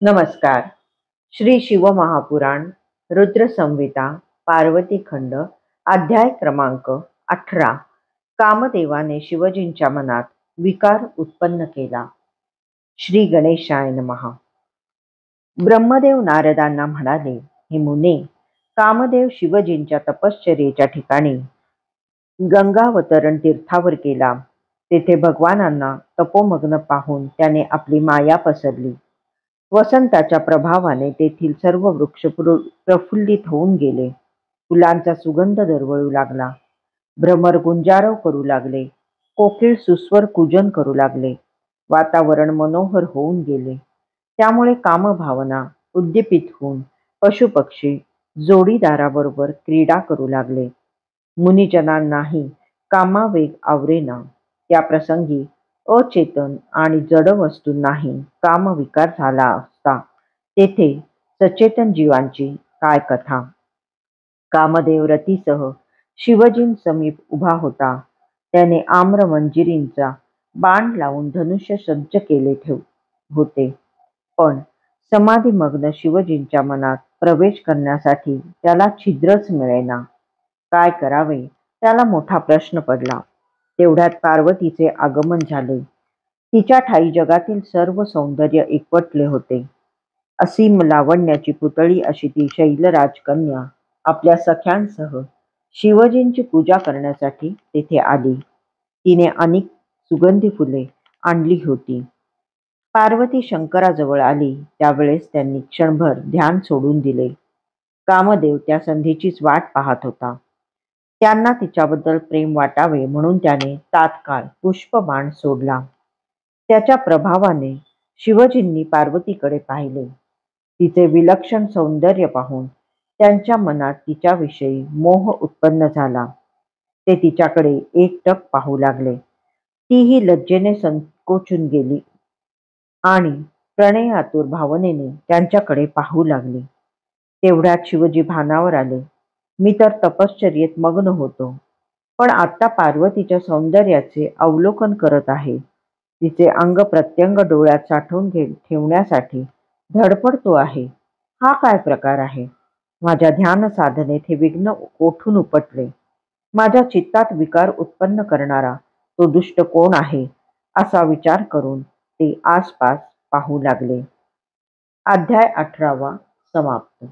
नमस्कार. श्री शिवमहापुराण रुद्र संहिता पार्वती खंड अध्याय क्रमांक 18. कामदेवाने शिवजींच्या मनात विकार उत्पन्न केला. श्री गणेशाय नमः. ब्रह्मदेव नारदांना म्हणाले, हे मुने, कामदेव शिवजींच्या तपश्चर्येच्या ठिकाणी गंगावतरण तीर्थावर गेला. तेथे भगवानांना तपोमग्न पाहून त्याने आपली माया पसरली. वसंताच्या प्रभावाने तेथील सर्व वृक्ष प्रफुल्लित होऊन गेले. फुलांचा सुगंध दरवळू लागला. भ्रमर गुंजारव करू लागले. कोकिळ सुस्वर कूजन करू लागले. वातावरण मनोहर होऊन गेले. त्यामुळे कामभावना उद्दीपित होऊन पशुपक्षी जोडीदाराबरोबर क्रीडा करू लागले. मुनिजनांनाही कामावेग आवरेना. त्या प्रसंगी अचेतन आणि जड वस्तूंनाही कामविकार झाला असता तेथे सचेतन जीवांची काय कथा. कामदेव रतीसह शिवजींसमीप उभा होता. त्याने आम्र मंजिरींचा बाण लावून धनुष्य सज्ज केले होते, पण समाधीमग्न शिवजींच्या मनात प्रवेश करण्यासाठी त्याला छिद्रच मिळेना. काय करावे त्याला मोठा प्रश्न पडला. तेवढ्यात पार्वतीचे आगमन झाले. तिच्या ठाई जगातील सर्व सौंदर्य एकवटले होते. असीम लावण्याची पुतळी अशी ती शैलराजकन्या आपल्या सख्यांसह शिवजींची पूजा करण्यासाठी तेथे आली. तिने अनेक सुगंधी फुले आणली होती. पार्वती शंकराजवळ आली त्यावेळेस त्यांनी क्षणभर ध्यान सोडून दिले. कामदेव त्या संधीचीच वाट पाहत होता. त्यांना तिच्याबद्दल प्रेम वाटावे म्हणून त्याने तात्काळ पुष्पबाण सोडला. त्याच्या प्रभावाने शिवजींनी पार्वतीकडे पाहिले. तिचे विलक्षण सौंदर्य पाहून त्यांच्या मनात तिच्याविषयी मोह उत्पन्न झाला. ते तिच्याकडे एकटक पाहू लागले. तीही लज्जेने संकोचून गेली आणि प्रणयातुर भावनेने त्यांच्याकडे पाहू लागली. तेवढ्यात शिवजी भानावर आले. मी तर तपश्चर्येत मग्न होतो, पण आता पार्वतीच्या सौंदर्याचे अवलोकन करत आहे. तिचे अंग प्रत्यंग डोळ्यात साठवून ठेवण्यासाठी धडपडतो आहे. हा काय प्रकार आहे? माझ्या ध्यान साधनेत हे विघ्न कोठून उपटले? माझ्या चित्तात विकार उत्पन्न करणारा तो दुष्ट कोण आहे? असा विचार करून ते आसपास पाहू लागले. अध्याय 18 समाप्त.